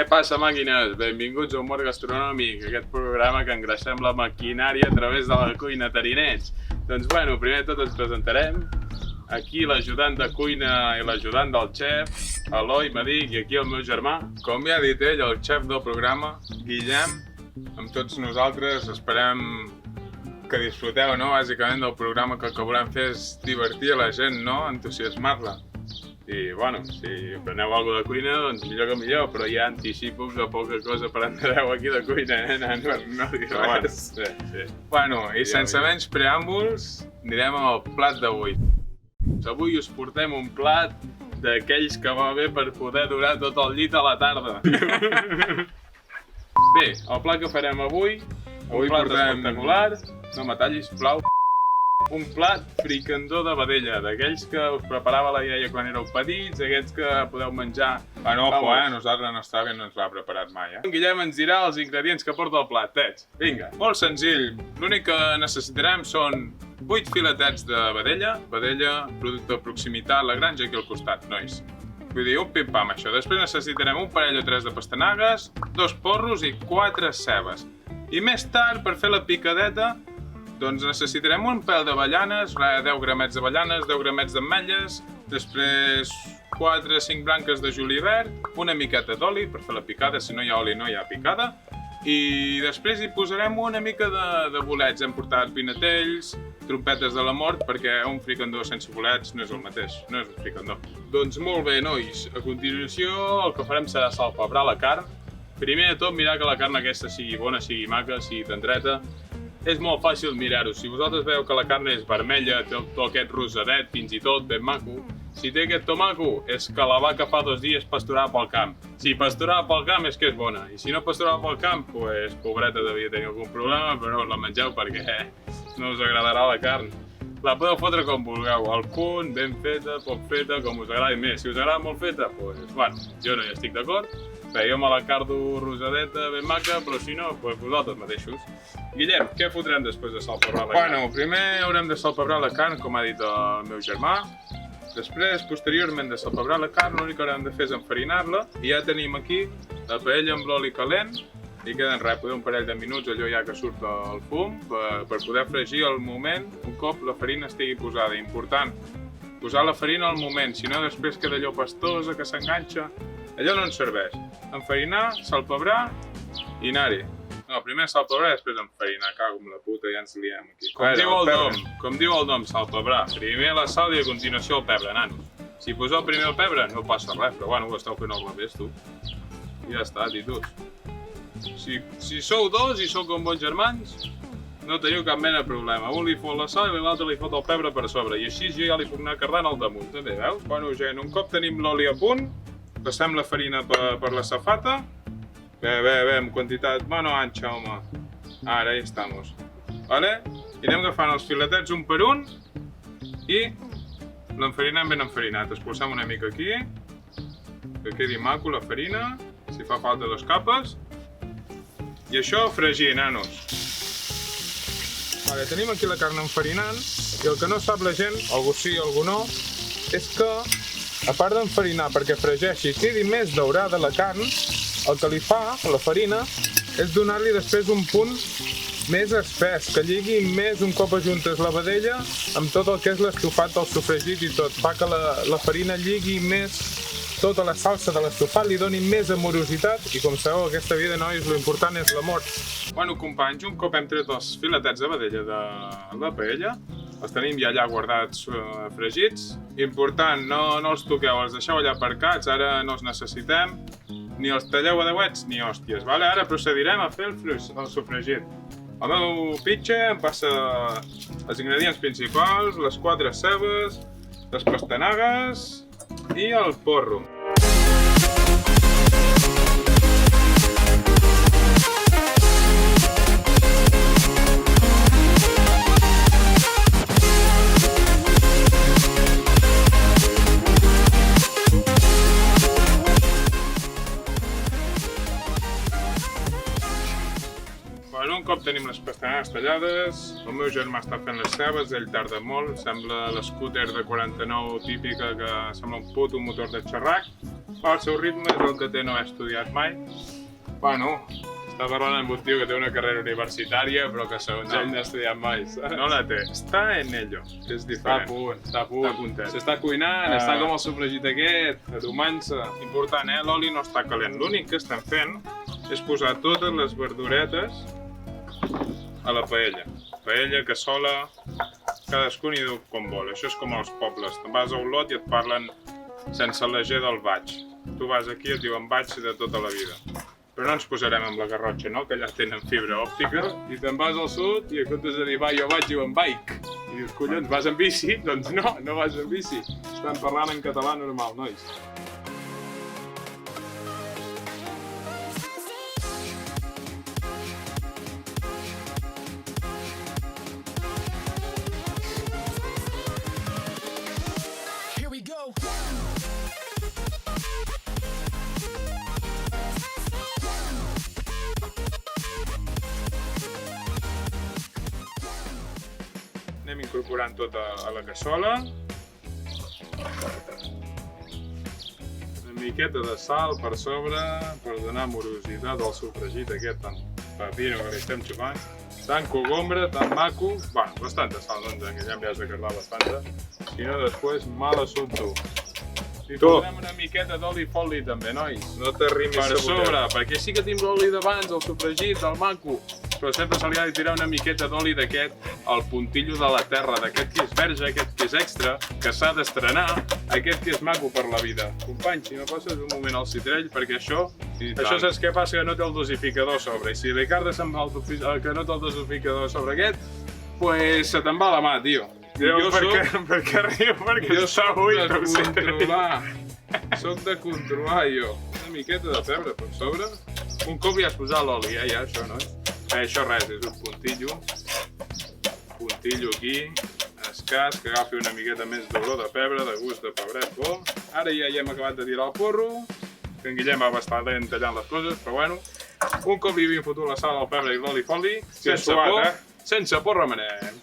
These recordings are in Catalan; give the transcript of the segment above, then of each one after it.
Què passa, màquines? Benvinguts a Humor Gastronòmic, aquest programa que engreixem la maquinària a través de la cuina Tarinets. Doncs bueno, primer de tot ens presentarem. Aquí l'ajudant de cuina i l'ajudant del xef, Eloi, m'adic, i aquí el meu germà. Com ja ha dit ell, el xef del programa, Guillem, amb tots nosaltres esperem que disfruteu, no? Bàsicament del programa que el que volem fer és divertir a la gent, no? Entusiasmar-la. I bueno, si apreneu alguna de cuina, doncs millor que millor, però ja anticipo que poca cosa aprendreu aquí de cuina, nano? No dir Però res. sí. Bueno, i sense menys preàmbuls, anirem al plat d'avui. Avui us portem un plat d'aquells que va bé per poder durar tot el llit a la tarda. Bé, el plat que farem avui, un plat espectacular, no me tallis, sisplau. Un plat fricandó de vedella, d'aquells que us preparava la iaia quan éreu petits, aquests que podeu menjar... Bueno, ojo, nosaltres no està bé, no ens l'ha preparat mai, En Guillem ens dirà els ingredients que porta el plat, Tets. Vinga. Molt senzill, l'únic que necessitarem són 8 filetets de vedella, producte de proximitat, la granja aquí al costat, nois. Vull dir, un pim-pam, això. Després necessitarem un parell o 3 de pastanagues, 2 porros i 4 cebes. I més tard, per fer la picadeta, doncs necessitarem un pèl d'avellanes, 10 gramets d'avellanes, 10 gramets d'ametlles, després 4 o 5 branques de julivert, una miqueta d'oli per fer la picada, si no hi ha oli no hi ha picada, i després hi posarem una mica de bolets. Hem portat pinetells, trompetes de la mort, perquè un fricandó sense bolets no és el mateix, no és un fricandó. Doncs molt bé, nois, a continuació el que farem serà salpebrar la carn. Primer de tot mirar que la carn aquesta sigui bona, sigui maca, sigui tendreta. És molt fàcil mirar-ho. Si vosaltres veieu que la carn és vermella, té tot aquest rosadet, fins i tot ben maco, si té aquest to maco, és que la vaca fa 2 dies pasturava pel camp. Si pasturava pel camp és que és bona, i si no pasturava pel camp, doncs pobreta devia tenir algun problema, però no la mengeu perquè no us agradarà la carn. La podeu fotre com vulgueu, al punt, ben feta, poc feta, com us agradi més. Si us agrada molt feta, doncs, bueno, jo no hi estic d'acord. Bé, jo me la cardo rosadeta, ben maca, però si no, doncs vosaltres mateixos. Guillem, què fotrem després de salpebrar la carn? Bueno, primer haurem de salpebrar la carn, com ha dit el meu germà. Després, posteriorment de salpebrar la carn, l'únic que haurem de fer és enfarinar-la. I ja tenim aquí la paella amb l'oli calent. I queden res, poder un parell de minuts, allò ja que surt el fum, per poder fregir al moment, un cop la farina estigui posada. Important, posar la farina al moment, si no després queda allò pastosa, que s'enganxa. Allò no ens serveix. Enfarinar, salpebrar i anar-hi. No, primer salpebrar i després enfarinar. Cago amb la puta, ja ens liem aquí. Com diu el nom, salpebrar. Primer la sal i a continuació el pebre, nanos. Si poseu primer el pebre no passa res, però bueno, ho esteu fent al revés, tu. I ja està, titus. Si sou dos i sou com bons germans, no teniu cap mena de problema. Un li fot la sal i l'altre li fot el pebre per sobre. I així jo ja li puc anar carregant al damunt, també, veus? Bueno, gent, un cop tenim l'oli a punt, passem la farina per la safata. Bé, amb quantitat mano ancha, home. Ara, ja estamos. Vale? I anem agafant els filetets un per un i l'enfarinem ben enfarinat. Espolsem una mica aquí, que quedi maco la farina, si fa falta 2 capes. I això fregir, nanos. Vale, tenim aquí la carn enfarinant i el que no sap la gent, algú sí, algú no, és que a part d'enfarinar perquè fregeixi i quedi més daurada la carn, el que li fa a la farina és donar-li després un punt més espès, que lligui més un cop ajuntes la vedella amb tot el que és l'estofat del sofregit i tot. Fa que la farina lligui més tota la salsa de l'estofat, li doni més amorositat i com sabeu, aquesta vida, nois, l'important és l'amor. Bueno, companys, un cop hem tret els filetets de vedella de la paella, els tenim ja allà guardats fregits. Important, no els toqueu, els deixeu allà aparcats, ara no els necessitem. Ni els talleu a deuets ni hòsties, vale? Ara procedirem a fer el sofregit. El meu pitxe em passa els ingredients principals, les 4 cebes, les pastanagues i el porro. Un cop tenim les pastanagues tallades, el meu germà està fent les cebes, ell tarda molt, sembla l'scooter de 49 típica que sembla un puto motor de xerrac. Fa el seu ritme, és el que té no haver estudiat mai. Bueno, està parlant amb un tio que té una carrera universitària, però que segons ell no ha estudiat mai, saps? No la té, està en ello, que és diferent. Està a punt. S'està cuinant, està com el sofregit aquest, adumant-se. Important, l'oli no està calent. L'únic que estem fent és posar totes les verduretes a la paella. Paella, cassola, cadascun hi diu com vol. Això és com als pobles. Te'n vas a Olot i et parlen sense la G del baig. Tu vas aquí i et diuen baig de tota la vida. Però no ens posarem amb la Garrotxa, no? Que allà tenen fibra òptica. I te'n vas al sud i en comptes de dir va, jo vaig, diuen bike. I dius, collons, vas en bici? Doncs no vas en bici. Estan parlant en català normal, nois. Anem incorporant tot a la cassola. Una miqueta de sal per sobre per donar morositat al sofregit aquest tan pepino que li estem xupant. Tant cogombra, tan maco. Bueno, bastanta sal, no ens enganyem, ja has de carlar bastanta. Si no, després mal assumpto. I posarem una miqueta d'oli foli també, nois. No t'arrimis per sobre, perquè sí que tinc l'oli d'abans, el sofregit, el maco, però sempre se li ha de tirar una miqueta d'oli d'aquest al puntillo de la terra, d'aquest que és verge, aquest que és extra, que s'ha d'estrenar, aquest que és maco per la vida. Company, si no passes un moment al citrell, perquè això saps què passa? Que no té el dosificador a sobre, i si li cardes amb el que no té el dosificador a sobre aquest, pues se te'n va la mà, tio. Per què riu? Perquè jo soc de controlar. Soc de controlar, jo. Una miqueta de pebre per sobre. Un cop ja has posat l'oli, ja, això, no? Això res, és un puntillo. Puntillo aquí. Escàs, que agafi una miqueta més d'olor de pebre, de gust de pebret bo. Ara ja hi hem acabat de tirar el porro. Que en Guillem va bastant lent tallant les coses, però bueno. Un cop li havia fotut la sal, el pebre i l'oli foli, sense por remenem.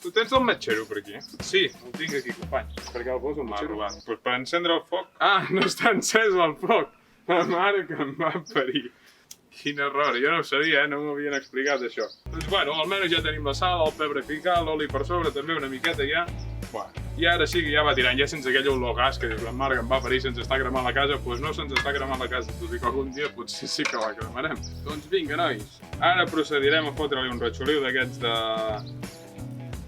Tu tens el metxero per aquí? Sí, el tinc aquí, company. Per què el poso? M'ha robat. Pues per encendre el foc... Ah, no està encès el foc! La mare que em va parir. Quin error, jo no ho sabia, no m'havien explicat això. Doncs bueno, almenys ja tenim la sal, el pebre ficat, l'oli per sobre, també una miqueta ja. I ara sí que ja va tirant, ja sense aquell olor gas que dius, la mare que em va parir, se'ns està cremant la casa, doncs no se'ns està cremant la casa, tot i que algun dia potser sí que la cremarem. Doncs vinga, nois. Ara procedirem a fotre-li un ratxoliu d'aquests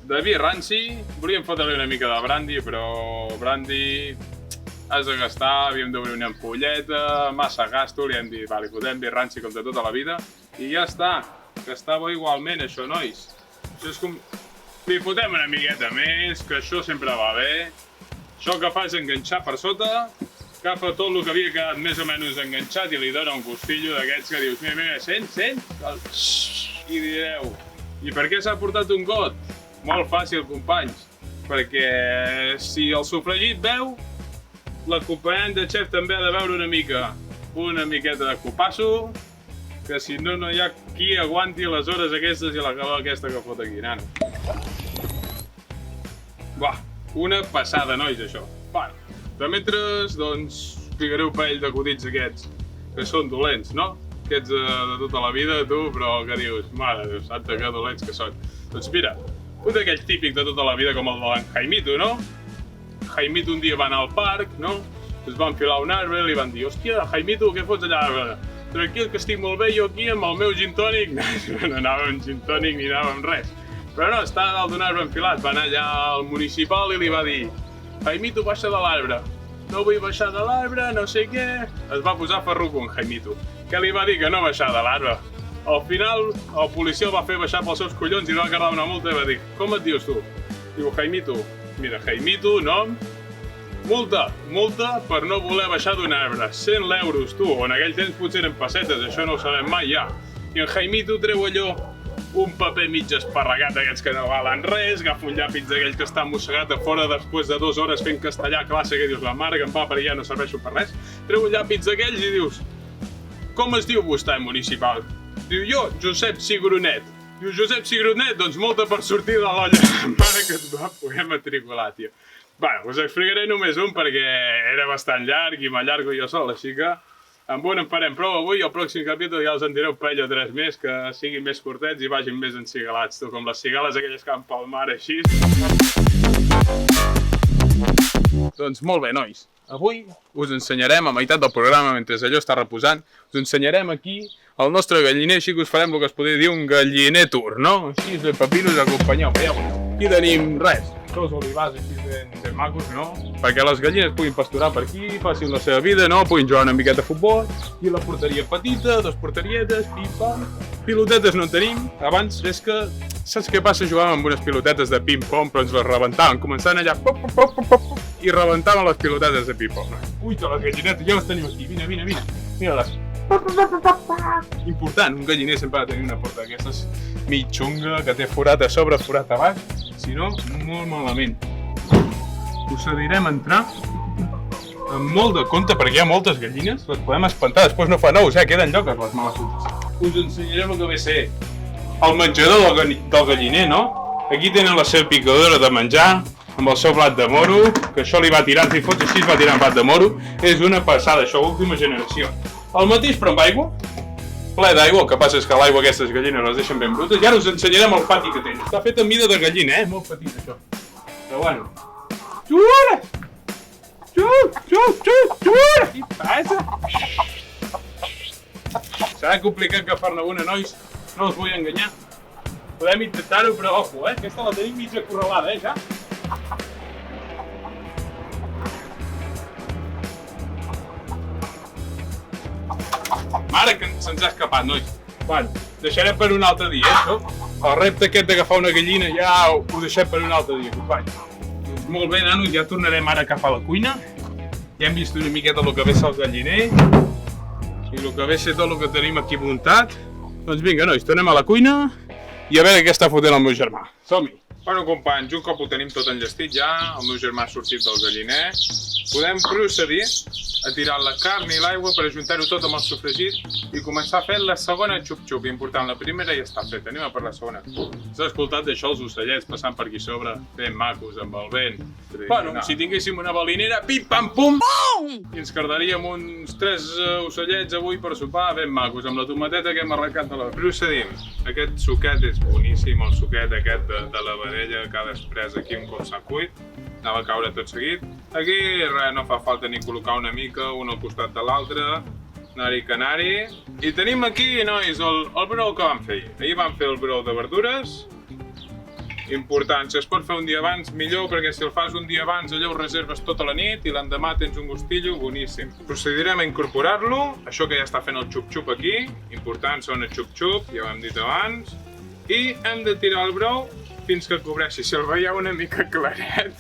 de vi ranci. Volíem fotre-li una mica de brandy, però brandy has de gastar, havíem d'obrir una ampolleta, massa gasto, li hem dit, va, li fotem vi ranci com de tota la vida, i ja està, que està bo igualment això, nois. Això és com... Li fotem una miqueta més, que això sempre va bé. Això que fa és enganxar per sota, agafa tot el que havia quedat més o menys enganxat i li dona un gustillo d'aquests que dius, mira, sents? I direu, i per què s'ha portat un got? Molt fàcil, companys, perquè si el sofregit veu, l'acompanyant de xef també ha de veure una miqueta de copasso, que si no, no hi ha qui aguanti les hores aquestes i la calor aquesta que fot aquí, nano. Va, una passada, nois, això. Bueno, de mentre, doncs, ficaré un parell d'acudits aquests, que són dolents, no? Aquests de tota la vida, tu, però que dius, mare de Déu santa, que dolents que són. Doncs mira, un d'aquells típics de tota la vida com el de l'en Jaimito, no? Jaimito un dia va anar al parc, no? Es va enfilar un arbre i li van dir, hòstia, Jaimito, què fots allà? Tranquil, que estic molt bé, jo aquí amb el meu gin tònic. No anava amb gin tònic ni anava amb res. Però no, estava dalt d'un arbre enfilat, va anar allà al municipal i li va dir, Jaimito, baixa de l'arbre. No vull baixar de l'arbre, no sé què. Es va posar ferruco en Jaimito, que li va dir que no baixar de l'arbre. Al final, el policia el va fer baixar pels seus collons i li va carregar una multa i va dir, com et dius tu? Diu, Jaimito. Mira, Jaimito, nom, multa per no voler baixar d'un arbre. 100 euros, tu. En aquell temps potser eren pessetes, això no ho sabem mai ja. I en Jaimito treu allò, un paper mig esparregat d'aquests que no valen res, agafa un llàpid d'aquell que està mossegat a fora després de 2 hores fent castellà a classe, que dius, la mare que em va parir ja no serveixo per res. Treu un llàpid d'aquells i dius, com es diu vostè, municipal? Diu, jo, Josep Sigronet. Diu Josep Sigronet, doncs molta per sortir de l'olla. Mare que et va poder matricular, tio. Bueno, us explicaré només un perquè era bastant llarg i m'allargo jo sol, així que amb un en farem prou avui i el pròxim capítol ja els en diré un parell o tres més que siguin més curtets i vagin més encigalats, tu, com les cigales aquelles que van pel mar així. Doncs molt bé, nois. Avui us ensenyarem, a meitat del programa, mentre allò està reposant, us ensenyarem aquí el nostre galliner, així que us farem el que es podria dir un galliner tour, no? Així, de papinos, acompanyeu, veieu? Aquí tenim res, dos olivars així ben macos, no? Perquè les gallines puguin pasturar per aquí, facin la seva vida, no? Puguin jugar una miqueta a futbol, i la porteria petita, dos porterietes, pim-pam. Pilotetes no en tenim, abans és que, saps què passa? Jugàvem amb unes pilotetes de ping-pong, però ens les rebentaven, començant allà, pop, pop, pop, pop, pop, i rebentaven les pilotetes de ping-pong. Ui, les gallinetes, ja les tenim aquí, vine, mira-les. Important, un galliner sempre ha de tenir una porta d'aquestes mig xunga, que té forat a sobre, forat a baix, si no, molt malament. Procedirem a entrar amb molt de compte, perquè hi ha moltes gallines, les podem espantar, després no fa nous, queden lloques les males utes. Us ensenyarem el que ve a ser el menjador del galliner, no? Aquí tenen la seva picadora de menjar, amb el seu blat de moro, que això li va tirant, si fots així es va tirant blat de moro, és una passada, això, última generació. El mateix però amb aigua, ple d'aigua, el que passa és que l'aigua aquestes gallines les deixen ben brutes, i ara us ensenyarem el pati que té. Està fet en mida de gallina, molt petit això. Però bueno. Xura! Xura! Què passa? Serà complicat agafar-ne una, nois, no us vull enganyar. Podem intentar-ho, però ojo, aquesta la tenim mitja acorralada, ja? Mare que se'ns ha escapat, nois. Bueno, deixarem per un altre dia, això. El repte aquest d'agafar una gallina ja ho deixem per un altre dia, companys. Doncs molt bé, nanos, ja tornarem ara cap a la cuina. Ja hem vist una miqueta el que ve ser el galliner i el que ve ser tot el que tenim aquí muntat. Doncs vinga, nois, tornem a la cuina i a veure què està fotent el meu germà. Som-hi! Bueno, companys, un cop ho tenim tot enllestit ja, el meu germà ha sortit del galliner, podem procedir a tirar la carn i l'aigua per ajuntar-ho tot amb el sofregit i començar a fer la segona xup-xup. Important, la primera ja està feta, anem a per la segona. S'ha escoltat d'això els ocellets passant per aquí sobre, ben macos, amb el vent. Bueno, si tinguéssim una balinera, pim-pam-pum! I ens quedaríem uns 3 ocellets avui per sopar ben macos, amb la tomateta que hem arrencat de la... Procedim. Aquest suquet és boníssim, el suquet aquest de la vedella que ha després aquí un cop s'ha cuit. Anava a caure tot seguit. Aquí res, no fa falta ni col·locar una mica, un al costat de l'altre, anar-hi que anar-hi. I tenim aquí, nois, el brou que vam fer ahir. Ahir vam fer el brou de verdures. Important, si es pot fer un dia abans, millor, perquè si el fas un dia abans, allò ho reserves tota la nit i l'endemà tens un gustillo boníssim. Procedirem a incorporar-lo, això que ja està fent el xup-xup aquí. Important, sona xup-xup, ja ho hem dit abans. I hem de tirar el brou fins que cobreixi. Si el veieu una mica claret,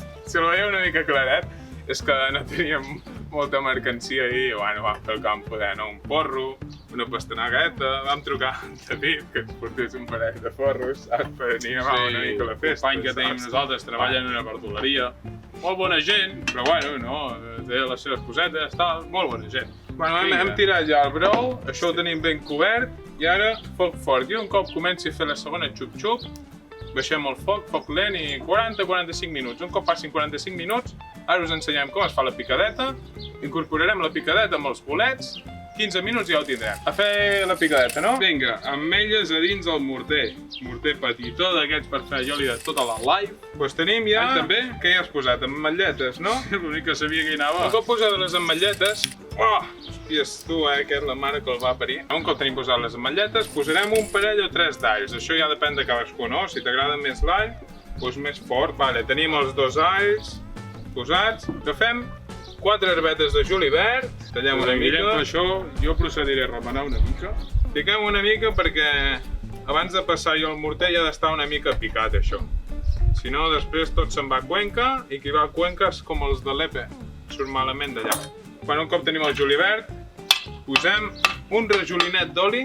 és que no teníem molta mercancia ahir, bueno, vam fer el que vam poder, no? Un porro, una pastanagueta, vam trucar a David, que ens portés un parell de porros, saps? Per animar una mica la festa. El company que tenim nosaltres treballa en una verduleria. Molt bona gent, però bueno, no? Té les seves cosetes, tal, molt bona gent. Bueno, hem tirat ja el brou, això ho tenim ben cobert, i ara foc fort. I un cop comenci a fer la segona xup-xup, baixem el foc, foc lent i 40-45 minuts. Un cop passin 45 minuts, ara us ensenyem com es fa la picadeta. Incorporarem la picadeta amb els bolets. 15 minuts ja ho tindrem. A fer la picadeta, no? Vinga, ametlles a dins del morter. Morter petitó d'aquests per fer allò de tota la live. Doncs tenim ja... també? Què hi has posat? Ametlletes, no? L'únic que sabia que hi anava. Un cop posat les ametlletes... Hòsties, tu, que és la mare que el va parir. Un cop tenim posat les ametlletes, posarem un parell o 3 d'alls. Això ja depèn de cadascú, no? Si t'agrada més l'all, doncs més fort. Vale, tenim els 2 alls posats. Agafem 4 herbetes de julivert, tallem una mica. Per això jo procediré a remenar una mica. Piquem una mica perquè abans de passar-hi el morter ja ha d'estar una mica picat, això. Si no, després tot se'n va a Cuenca, i qui va a Cuenca és com els de l'Epe, surt malament d'allà. Quan un cop tenim el julivert, posem un rajolinet d'oli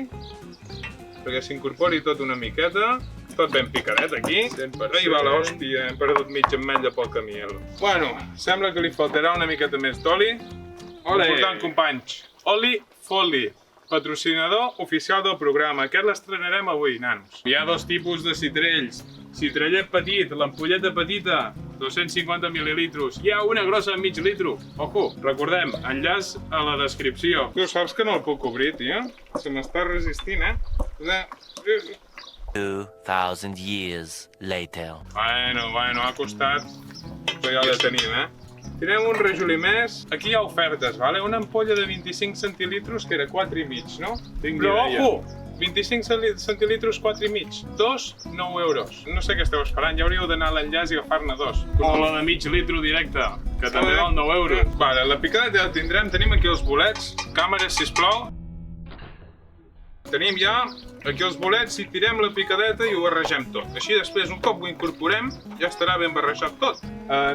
perquè s'incorpori tot una miqueta. Tot ben picadet aquí. Ai, va l'hòstia, hem perdut mitja ametlla pel camí. Bueno, sembla que li faltarà una miqueta més d'oli. Important, companys, oli foli. patrocinador oficial del programa. Aquest l'estrenarem avui, nanos. Hi ha dos tipus de citrells. Citrellet petit, l'ampolleta petita, 250 mil·lilitres. Hi ha una grossa de mig litro. Ojo, recordem, enllaç a la descripció. Tu saps que no el puc obrir, tio? Se m'està resistint, eh? 2,000 years later. Bueno, ha costat, però ja la tenim, Tenim un rajolí més. Aquí hi ha ofertes, vale? Una ampolla de 25 centilitres que era 4,5, no? Però, ojo! 25 centilitres, 4,5. 9 euros. No sé què esteu esperant, ja hauríeu d'anar a l'enllaç i agafar-ne dos. O la de mig litro directe, que també val 9 euros. Vale, la picada ja la tindrem. Tenim aquí els bolets. Càmeres, sisplau. Tenim ja aquí els bolets i tirem la picadeta i ho barregem tot. Així després, un cop ho incorporem, ja estarà ben barrejat tot.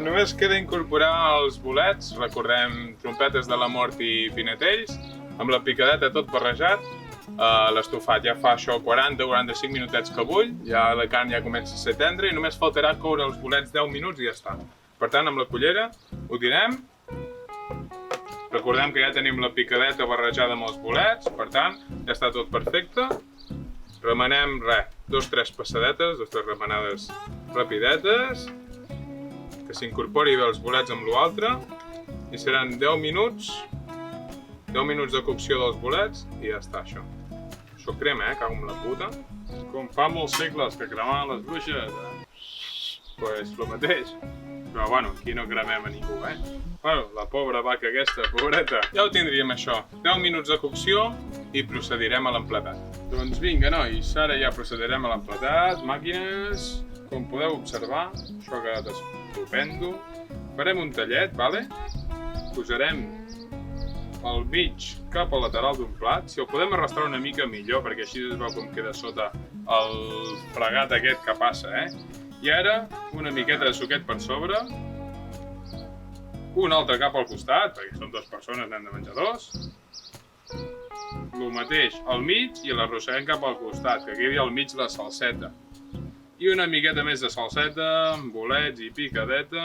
Només queda incorporar els bolets, recordem trompetes de la mort i pinetells, amb la picadeta tot barrejat. L'estofat ja fa això 40-45 minutets que bull, ja la carn ja comença a ser tendra i només faltarà coure els bolets 10 minuts i ja està. Per tant, amb la cullera ho tirem. Recordem que ja tenim la picadeta barrejada amb els bolets, per tant, ja està tot perfecte. Remenem, 2-3 passadetes, 2-3 remenades rapidetes, que s'incorpori bé els bolets amb l'altre, i seran 10 minuts de cocció dels bolets i ja està, això. Això crema, cago amb la puta. Com fa molts segles que cremaven les bruixes, Pues lo mateix. Però bueno, aquí no cremem a ningú, Bueno, la pobra vaca aquesta, pobreta. Ja ho tindríem, això. 10 minuts de cocció i procedirem a l'emplatat. Doncs vinga, nois, ara ja procedirem a l'emplatat. Màquines, com podeu observar, això ha quedat estupendo. Farem un tallet, vale? Posarem el mig cap al lateral d'un plat. Si el podem arrastrar una mica millor, perquè així es veu com queda sota el fregat aquest que passa, I ara, una miqueta de suquet per sobre. Un altre cap al costat, perquè som 2 persones, n'hem de menjar 2. El mateix al mig i l'arrosseguem cap al costat, que quedi al mig la salseta. I una miqueta més de salseta, bolets i picadeta.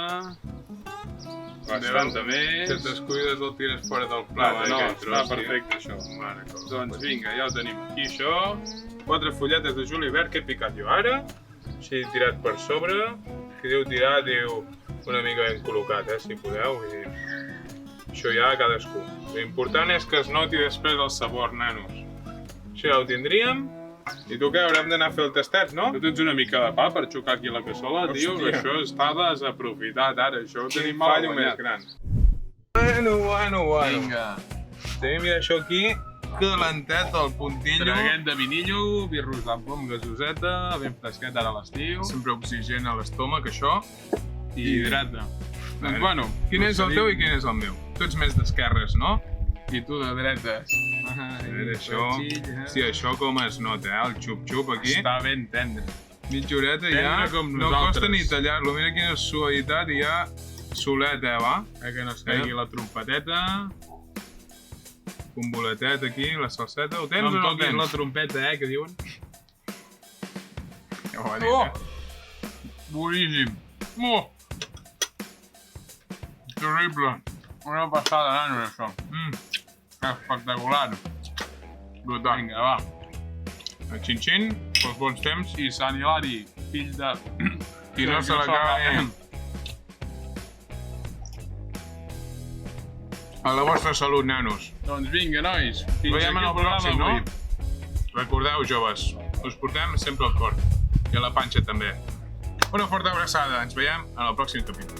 Bastanta més. Si et descuides el tires fora del plat. No, està perfecte això. Doncs vinga, ja ho tenim aquí, això. 4 fulletes de julivert que he picat jo ara. Així tirat per sobre. Qui diu tirar, diu una mica ben col·locat, si podeu. Això ja a cadascú. L'important és que es noti després el sabor, nanos. Això ja ho tindríem. I tu què? Haurem d'anar a fer el tastet, no? Tu tens una mica de pa per xocar aquí a la cassola, tio, que això està desaprofitat ara, això ho tenim mal més gran. Bueno. Vinga. Tenim ja això aquí, calentet al puntillo. Traguet de vinillo, birros amb gasoseta, ben fresquet ara a l'estiu. Sempre oxigen a l'estómac, això. I hidrata. Doncs bueno, quin és el teu i quin és el meu? Tu ets més d'esquerres, no? I tu de dretes. Sí, això com es nota, el xup-xup aquí. Està ben tendre. Mitja horeta ja, no costa ni tallar-lo. Mira quina suavitat i ja solet, va? Que no es caigui la trompeteta. Un boletet aquí, la salseta. Ho tens o no tens? La trompeta, que diuen. Ja ho va dir, boníssim. Terrible. Una passada, nanos, això. Espectacular. Brutal. Vinga, va. El xin-xin, pels bons temps, i Sant Hilari, fill de... Qui no se l'acabi. A la vostra salut, nanos. Doncs vinga, nois. Fins veiem en el pròxim, no? Recordeu, joves, us portem sempre al cor. I a la panxa, també. Una forta abraçada. Ens veiem en el pròxim capítol.